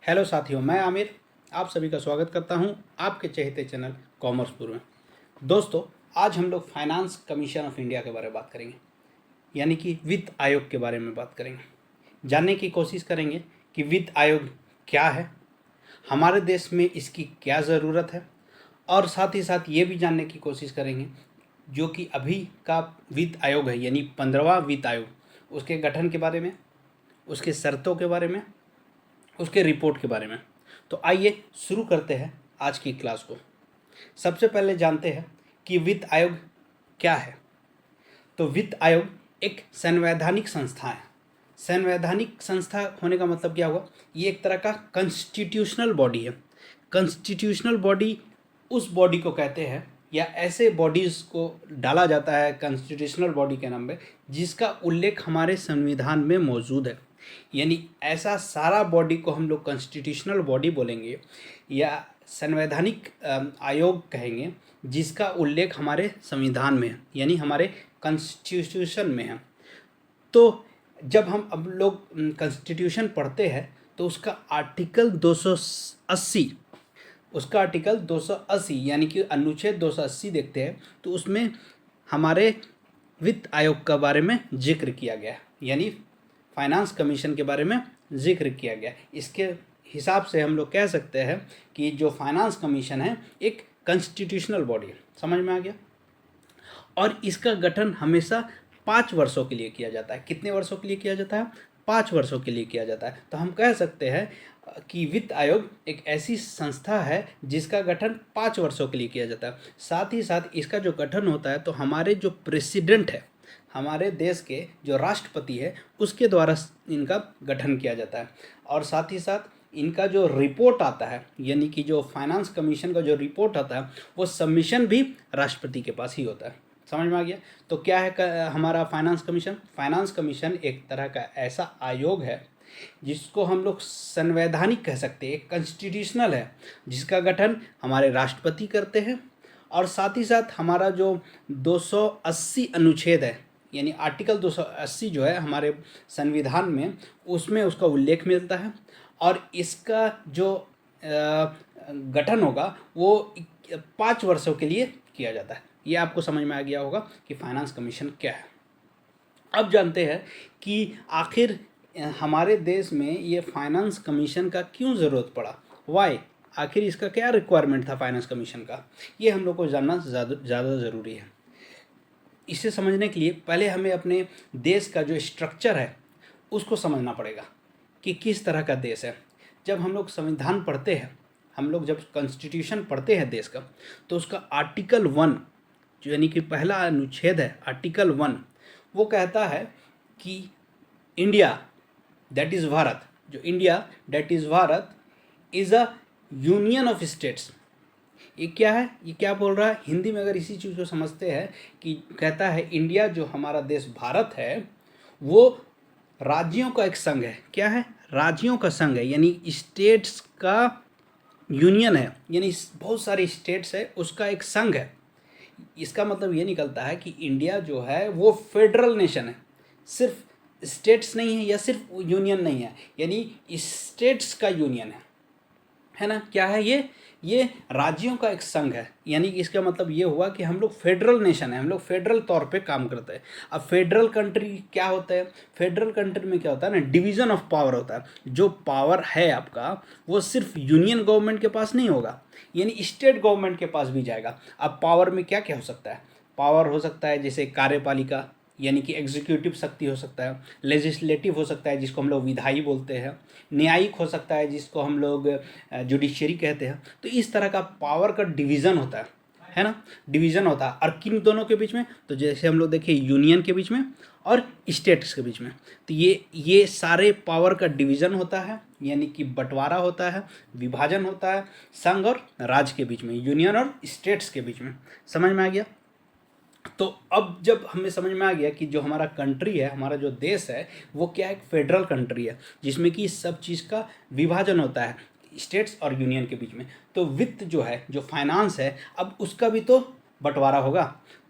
Hello साथियों, मैं आमिर आप सभी का स्वागत करता हूं आपके चहेते चैनल कॉमर्सपुर में। दोस्तों, आज हम लोग फाइनेंस कमीशन ऑफ इंडिया के बारे में बात करेंगे, यानी कि वित्त आयोग के बारे में बात करेंगे। जानने की कोशिश करेंगे कि वित्त आयोग क्या है, हमारे देश में इसकी क्या ज़रूरत है, और साथ ही साथ ये भी जानने की कोशिश करेंगे जो कि अभी का वित्त आयोग है, यानी 15वां वित्त आयोग, उसके गठन के बारे में, उसके शर्तों के बारे में, उसके रिपोर्ट के बारे में। तो आइए शुरू करते हैं आज की क्लास को। सबसे पहले जानते हैं कि वित्त आयोग क्या है। तो वित्त आयोग एक संवैधानिक संस्था है। संवैधानिक संस्था होने का मतलब क्या हुआ? ये एक तरह का कॉन्स्टिट्यूशनल बॉडी है। कॉन्स्टिट्यूशनल बॉडी उस बॉडी को कहते हैं, या ऐसे बॉडीज़ को डाला जाता है कॉन्स्टिट्यूशनल बॉडी के नाम पे, जिसका उल्लेख हमारे संविधान में मौजूद है। यानी ऐसा सारा बॉडी को हम लोग कॉन्स्टिट्यूशनल बॉडी बोलेंगे या संवैधानिक आयोग कहेंगे, जिसका उल्लेख हमारे संविधान में है, यानी हमारे कॉन्स्टिट्यूशन में है। तो जब हम अब लोग कॉन्स्टिट्यूशन पढ़ते हैं तो उसका आर्टिकल 280 यानी कि अनुच्छेद 280 देखते हैं, तो उसमें हमारे वित्त आयोग के बारे में जिक्र किया गया है, यानी फाइनेंस कमीशन के बारे में जिक्र किया गया। इसके हिसाब से हम लोग कह सकते हैं कि जो फाइनेंस कमीशन है एक कॉन्स्टिट्यूशनल बॉडी है। समझ में आ गया? और इसका गठन हमेशा 5 वर्षों के लिए किया जाता है। कितने वर्षों के लिए किया जाता है? 5 वर्षों के लिए किया जाता है। तो हम कह सकते हैं कि वित्त आयोग एक ऐसी संस्था है जिसका गठन 5 वर्षों के लिए किया जाता है। साथ ही साथ इसका जो गठन होता है तो हमारे जो प्रेसिडेंट है, हमारे देश के जो राष्ट्रपति है, उसके द्वारा इनका गठन किया जाता है। और साथ ही साथ इनका जो रिपोर्ट आता है, यानी कि जो फाइनेंस कमीशन का जो रिपोर्ट आता है, वो सबमिशन भी राष्ट्रपति के पास ही होता है। समझ में आ गया? तो क्या है हमारा फाइनेंस कमीशन? फाइनेंस कमीशन एक तरह का ऐसा आयोग है जिसको हम लोग संवैधानिक कह सकते हैं, एक कॉन्स्टिट्यूशनल है, जिसका गठन हमारे राष्ट्रपति करते हैं। और साथ ही साथ हमारा जो 280 अनुच्छेद है, यानी आर्टिकल 280 जो है हमारे संविधान में, उसमें उसका उल्लेख मिलता है। और इसका जो गठन होगा वो 5 वर्षों के लिए किया जाता है। ये आपको समझ में आ गया होगा कि फाइनेंस कमीशन क्या है। अब जानते हैं कि आखिर हमारे देश में ये फाइनेंस कमीशन का क्यों ज़रूरत पड़ा, वाई, आखिर इसका क्या रिक्वायरमेंट था फाइनेंस कमीशन का, ये हम लोग को जानना ज़्यादा ज़रूरी है। इसे समझने के लिए पहले हमें अपने देश का जो स्ट्रक्चर है उसको समझना पड़ेगा कि किस तरह का देश है। जब हम लोग संविधान पढ़ते हैं, हम लोग जब कॉन्स्टिट्यूशन पढ़ते हैं देश का, तो उसका आर्टिकल 1 जो यानी कि पहला अनुच्छेद है, आर्टिकल 1, वो कहता है कि इंडिया दैट इज़ भारत, जो India that is Bharat is a union of states. ये क्या है? ये क्या बोल रहा है हिंदी में? अगर इसी चीज़ को समझते हैं कि कहता है इंडिया, जो हमारा देश भारत है, वो राज्यों का एक संघ है। क्या है? राज्यों का संघ है, यानी स्टेट्स का यूनियन है, यानी बहुत सारे स्टेट्स है, उसका एक संघ है। इसका मतलब ये निकलता है कि इंडिया जो है वो फेडरल नेशन है, सिर्फ स्टेट्स नहीं है या सिर्फ यूनियन नहीं है, यानी स्टेट्स का यूनियन है ना? क्या है ये राज्यों का एक संघ है। यानी कि इसका मतलब ये हुआ कि हम लोग फेडरल नेशन है, हम लोग फेडरल तौर पे काम करते हैं। अब फेडरल कंट्री क्या होता है? फेडरल कंट्री में क्या होता है ना, डिवीज़न ऑफ पावर होता है। जो पावर है आपका वो सिर्फ यूनियन गवर्नमेंट के पास नहीं होगा, यानी स्टेट गवर्नमेंट के पास भी जाएगा। अब पावर में क्या क्या हो सकता है? पावर हो सकता है जैसे कार्यपालिका, यानी कि एग्जीक्यूटिव शक्ति हो सकता है, लेजिस्लेटिव हो सकता है जिसको हम लोग विधायी बोलते हैं, न्यायिक हो सकता है जिसको हम लोग जुडिशरी कहते हैं। तो इस तरह का पावर का डिवीज़न होता है ना? डिवीज़न होता है। और किन दोनों के बीच में? तो जैसे हम लोग देखिए यूनियन के बीच में और स्टेट्स के बीच में। तो ये सारे पावर का डिवीज़न होता है, यानी कि बंटवारा होता है, विभाजन होता है संघ और राज्य के बीच में, यूनियन और स्टेट्स के बीच में। समझ में आ गया? तो अब जब हमें समझ में आ गया कि जो हमारा कंट्री है, हमारा जो देश है, वो क्या एक फेडरल कंट्री है जिसमें कि सब चीज़ का विभाजन होता है स्टेट्स और यूनियन के बीच में। तो वित्त जो है, जो फाइनेंस है, अब उसका भी तो बंटवारा होगा।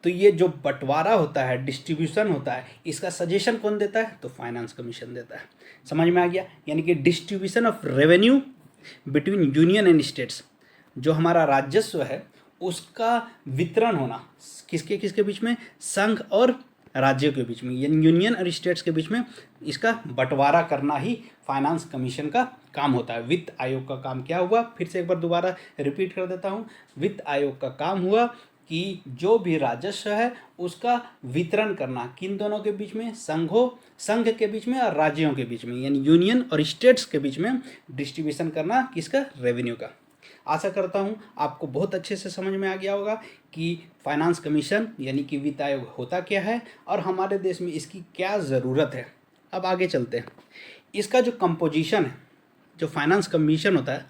तो ये जो बंटवारा होता है, डिस्ट्रीब्यूशन होता है, इसका सजेशन कौन देता है? तो फाइनेंस कमीशन देता है। समझ में आ गया? यानी कि distribution of revenue between union and states, जो हमारा राजस्व है उसका वितरण होना किसके किसके बीच में, संघ और राज्यों के बीच में, यानी यूनियन और स्टेट्स के बीच में इसका बंटवारा करना ही फाइनेंस कमीशन का काम होता है। वित्त आयोग का काम क्या हुआ, फिर से एक बार दोबारा रिपीट कर देता हूँ। वित्त आयोग का काम हुआ कि जो भी राजस्व है उसका वितरण करना किन दोनों के बीच में, संघ के बीच में और राज्यों के बीच में, यानी यूनियन और स्टेट्स के बीच में डिस्ट्रीब्यूशन करना किसका, रेवेन्यू का। आशा करता हूँ आपको बहुत अच्छे से समझ में आ गया होगा कि फाइनेंस कमीशन यानी कि वित्त आयोग होता क्या है और हमारे देश में इसकी क्या ज़रूरत है। अब आगे चलते हैं। इसका जो कंपोजिशन है, जो फाइनेंस कमीशन होता है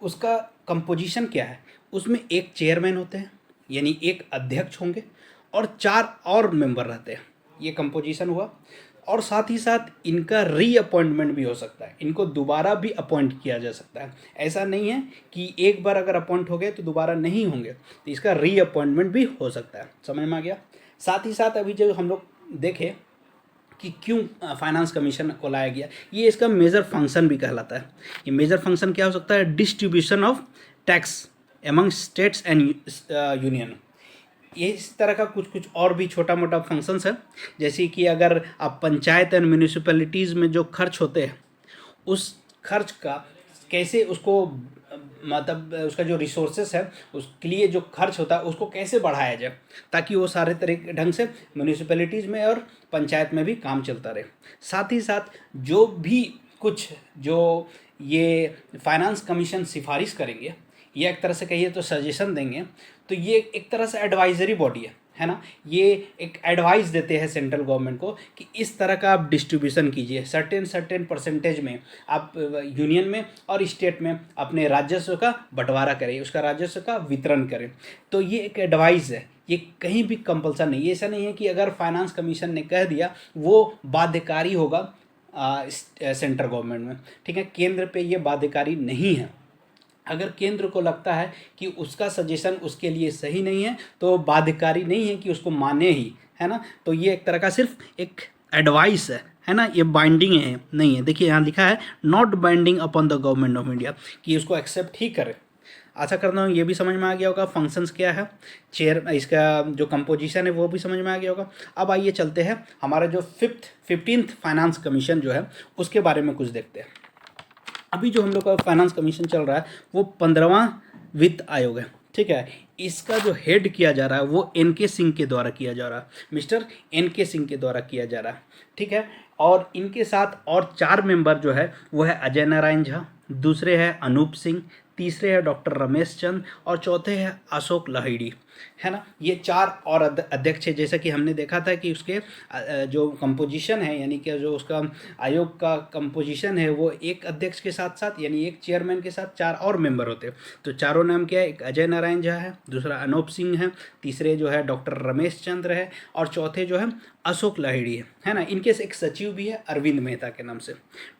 उसका कंपोजिशन क्या है, उसमें एक चेयरमैन होते हैं यानी एक अध्यक्ष होंगे और 4 और मेंबर रहते हैं, ये कंपोजिशन हुआ। और साथ ही साथ इनका रीअपॉइंटमेंट भी हो सकता है, इनको दोबारा भी अपॉइंट किया जा सकता है। ऐसा नहीं है कि एक बार अगर अपॉइंट हो गए तो दोबारा नहीं होंगे, तो इसका रीअपॉइंटमेंट भी हो सकता है। समझ में आ गया। साथ ही साथ अभी जो हम लोग देखें कि क्यों फाइनेंस कमीशन को लाया गया, ये इसका मेजर फंक्शन भी कहलाता है। ये मेजर फंक्शन क्या हो सकता है, distribution of tax among states and union. ये इस तरह का कुछ कुछ और भी छोटा मोटा फंक्शंस है, जैसे कि अगर आप पंचायत एंड म्यूनिसिपैलिटीज़ में जो खर्च होते हैं उस खर्च का कैसे उसको मतलब उसका जो रिसोर्सेस है उसके लिए जो खर्च होता है उसको कैसे बढ़ाया जाए ताकि वो सारे तरीके ढंग से म्यूनिसिपैलिटीज़ में और पंचायत में भी काम चलता रहे। साथ ही साथ जो भी कुछ जो ये फाइनेंस कमीशन सिफारिश करेंगे या एक तरह से कहिए तो सजेशन देंगे, तो ये एक तरह से एडवाइजरी बॉडी है ना। ये एक एडवाइस देते हैं सेंट्रल गवर्नमेंट को कि इस तरह का आप डिस्ट्रीब्यूशन कीजिए, सर्टेन परसेंटेज में आप यूनियन में और स्टेट में अपने राजस्व का बंटवारा करें, उसका राजस्व का वितरण करें। तो ये एक एडवाइस है, ये कहीं भी कंपल्सन नहीं है। ऐसा नहीं है कि अगर फाइनेंस कमीशन ने कह दिया वो बाध्यकारी होगा सेंट्रल गवर्नमेंट में, ठीक है। केंद्र पे ये बाध्यकारी नहीं है। अगर केंद्र को लगता है कि उसका सजेशन उसके लिए सही नहीं है तो बाध्यकारी नहीं है कि उसको माने ही, है ना। तो ये एक तरह का सिर्फ एक एडवाइस है ना, ये बाइंडिंग है नहीं है। देखिए यहाँ लिखा है not binding upon the government of India, कि उसको एक्सेप्ट ही करे। आशा करता हूँ ये भी समझ में आ गया होगा। फंक्शंस क्या है, चेयर, इसका जो कंपोजिशन है वो भी समझ में आ गया होगा। अब आइए चलते हैं हमारा जो 15th फाइनेंस कमीशन जो है उसके बारे में कुछ देखते हैं। अभी जो हम लोग का फाइनेंस कमीशन चल रहा है वो 15वां वित्त आयोग है, ठीक है। इसका जो हेड किया जा रहा है वो एन.के. सिंह के द्वारा किया जा रहा है, मिस्टर एन.के. सिंह के द्वारा किया जा रहा है, ठीक है। और इनके साथ और 4 मेंबर जो है वो है अजय नारायण झा, दूसरे है अनूप सिंह, तीसरे है डॉक्टर रमेश चंद और चौथे है अशोक लाहिड़ी, है ना। ये 4 और अध्यक्ष है। जैसा कि हमने देखा था कि उसके जो कंपोजिशन है यानी कि जो उसका आयोग का कंपोजिशन है वो एक अध्यक्ष के साथ साथ यानी एक चेयरमैन के साथ 4 और मेंबर होते हैं। तो चारों नाम क्या है, एक अजय नारायण झा है, दूसरा अनूप सिंह है, तीसरे जो है डॉक्टर रमेश चंद्र है और चौथे जो है अशोक लाहिड़ी है ना। इनके से एक सचिव भी है अरविंद मेहता के नाम से,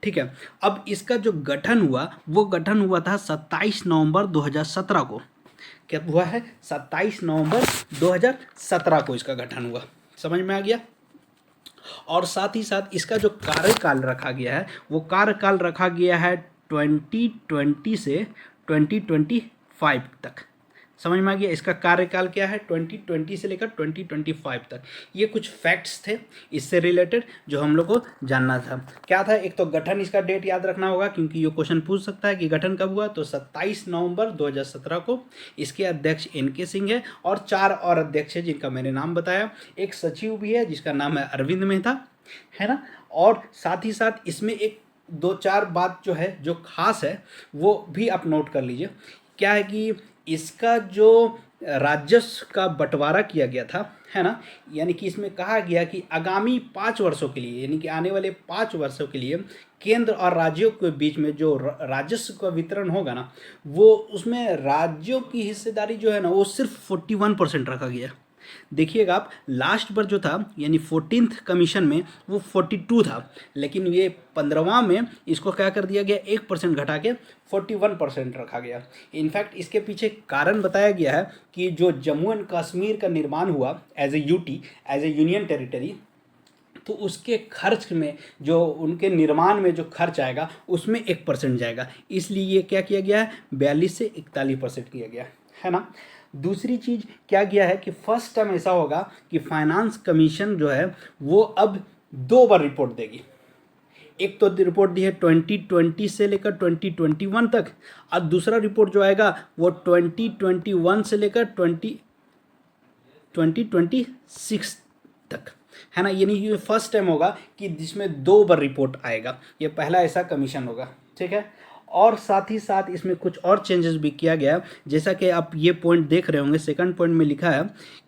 ठीक है। अब इसका जो गठन हुआ वो गठन हुआ था 27 नवंबर 2017 को। क्या हुआ है, 27 नवंबर 2017 को इसका गठन हुआ। समझ में आ गया। और साथ ही साथ इसका जो कार्यकाल रखा गया है वो कार्यकाल रखा गया है 2020 से 2025 तक। समझ में आ गया। इसका कार्यकाल क्या है, 2020 से लेकर 2025 तक। ये कुछ फैक्ट्स थे इससे रिलेटेड जो हम लोग को जानना था। क्या था, एक तो गठन, इसका डेट याद रखना होगा क्योंकि ये क्वेश्चन पूछ सकता है कि गठन कब हुआ। तो 27 नवंबर 2017 को। इसके अध्यक्ष एन.के. सिंह है और 4 और अध्यक्ष है जिनका मैंने नाम बताया। एक सचिव भी है जिसका नाम है अरविंद मेहता, है ना। और साथ ही साथ इसमें एक 2-4 बात जो है जो खास है वो भी आप नोट कर लीजिए। क्या है कि इसका जो राजस्व का बंटवारा किया गया था, है ना, यानी कि इसमें कहा गया कि आगामी 5 वर्षों के लिए यानी कि आने वाले 5 वर्षों के लिए केंद्र और राज्यों के बीच में जो राजस्व का वितरण होगा ना वो उसमें राज्यों की हिस्सेदारी जो है ना वो सिर्फ 41% रखा गया। देखिएगा आप, लास्ट बार जो था यानी 14th कमीशन में वो 42 था, लेकिन ये 15वां में इसको क्या कर दिया गया, 1% घटा के 41% रखा गया। इनफैक्ट इसके पीछे कारण बताया गया है कि जो जम्मू एंड कश्मीर का निर्माण हुआ as a UT, as a union territory, तो उसके खर्च में, जो उनके निर्माण में जो खर्च आएगा उसमें 1% जाएगा। इसलिए ये क्या किया गया है, 42 से 41% किया गया है ना। दूसरी चीज़ क्या किया है कि फर्स्ट टाइम ऐसा होगा कि फाइनेंस कमीशन जो है वो अब 2 बार रिपोर्ट देगी। एक तो रिपोर्ट दी है 2020 से लेकर 2021 तक, और दूसरा रिपोर्ट जो आएगा वो 2021 से लेकर 2026 तक, है ना। यानी ये फर्स्ट टाइम होगा कि जिसमें 2 बार रिपोर्ट आएगा, ये पहला ऐसा कमीशन होगा, ठीक है। और साथ ही साथ इसमें कुछ और चेंजेस भी किया गया, जैसा कि आप ये पॉइंट देख रहे होंगे, सेकंड पॉइंट में लिखा है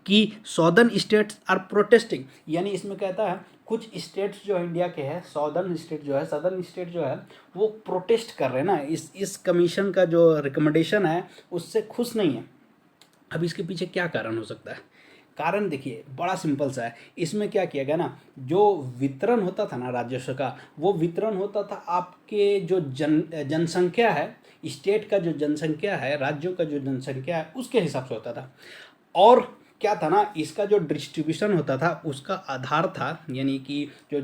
कि सॉदर्न स्टेट्स आर प्रोटेस्टिंग। यानी इसमें कहता है कुछ स्टेट्स जो इंडिया के हैं, सदर्न स्टेट जो है वो प्रोटेस्ट कर रहे हैं ना, इस कमीशन का जो रिकमेंडेशन है उससे खुश नहीं है। अब इसके पीछे क्या कारण हो सकता है? कारण देखिए बड़ा सिंपल सा है। इसमें क्या किया गया ना, जो वितरण होता था ना राजस्व का, वो वितरण होता था आपके जो जनसंख्या है, स्टेट का जो जनसंख्या है, राज्यों का जो जनसंख्या है उसके हिसाब से होता था। और क्या था ना, इसका जो डिस्ट्रीब्यूशन होता था उसका आधार था, यानी कि जो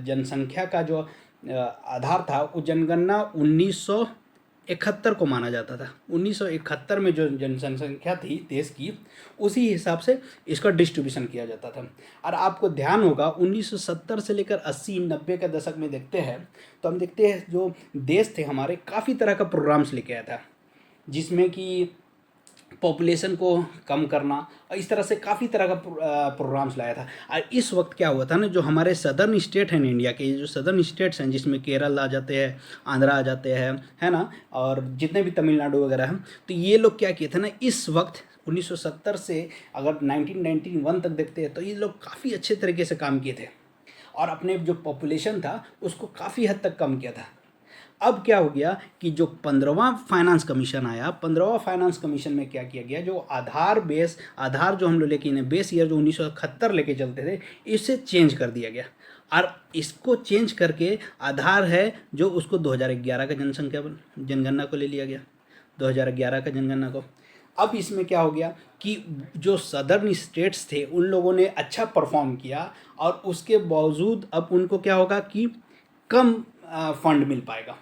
जनसंख्या का जो आधार था वो जनगणना 1971 को माना जाता था। 1971 में जो जनसंख्या थी देश की, उसी हिसाब से इसका डिस्ट्रीब्यूशन किया जाता था। और आपको ध्यान होगा 1970 से लेकर 80-90 के दशक में देखते हैं तो हम देखते हैं जो देश थे हमारे काफ़ी तरह का प्रोग्राम्स लेके आया था, जिसमें कि पॉपुलेशन को कम करना और इस तरह से काफ़ी तरह का प्रोग्राम्स लाया था। और इस वक्त क्या हुआ था ना, जो हमारे सदर्न स्टेट हैं इंडिया के, जो सदर्न स्टेट्स हैं जिसमें केरल आ जाते हैं, आंध्रा आ जाते हैं, है ना, और जितने भी तमिलनाडु वगैरह हैं, तो ये लोग क्या किए थे ना, इस वक्त 1970 से अगर 1991 तक देखते हैं तो ये लोग काफ़ी अच्छे तरीके से काम किए थे और अपने जो पॉपुलेशन था उसको काफ़ी हद तक कम किया था। अब क्या हो गया कि जो 15वां फाइनेंस कमीशन आया, 15वां फाइनेंस कमीशन में क्या किया गया, जो आधार जो हम लोग लेके बेस ईयर जो 1971 लेके चलते थे, इससे चेंज कर दिया गया। और इसको चेंज करके आधार है जो उसको 2011 का जनगणना को ले लिया गया, 2011 का जनगणना को। अब इसमें क्या हो गया कि जो सदर्न स्टेट्स थे उन लोगों ने अच्छा परफॉर्म किया और उसके बावजूद अब उनको क्या होगा कि कम फंड मिल पाएगा,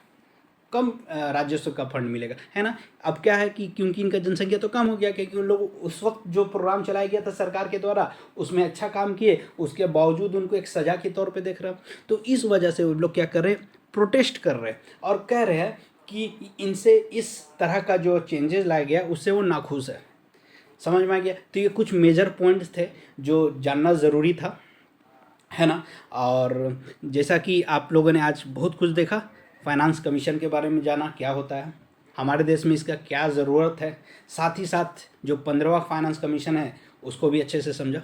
कम राजस्व का फंड मिलेगा, है ना। अब क्या है कि क्योंकि इनका जनसंख्या तो कम हो गया, क्योंकि उन लोग उस वक्त जो प्रोग्राम चलाया गया था सरकार के द्वारा उसमें अच्छा काम किए, उसके बावजूद उनको एक सजा के तौर पे देख रहा। तो इस वजह से वो लोग क्या कर रहे हैं, प्रोटेस्ट कर रहे हैं और कह रहे हैं कि इनसे इस तरह का जो चेंजेस लाया गया उससे वो नाखुश है। समझ में आ गया। तो ये कुछ मेजर पॉइंट्स थे जो जानना ज़रूरी था, है ना। और जैसा कि आप लोगों ने आज बहुत कुछ देखा, फाइनेंस कमीशन के बारे में जाना क्या होता है, हमारे देश में इसका क्या ज़रूरत है, साथ ही साथ जो 15वां फाइनेंस कमीशन है उसको भी अच्छे से समझा।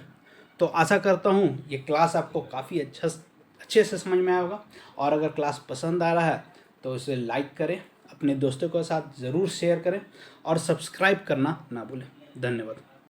तो आशा करता हूँ ये क्लास आपको काफ़ी अच्छे से समझ में आया होगा। और अगर क्लास पसंद आ रहा है तो इसे लाइक करें, अपने दोस्तों के साथ ज़रूर शेयर करें और सब्सक्राइब करना ना भूलें। धन्यवाद।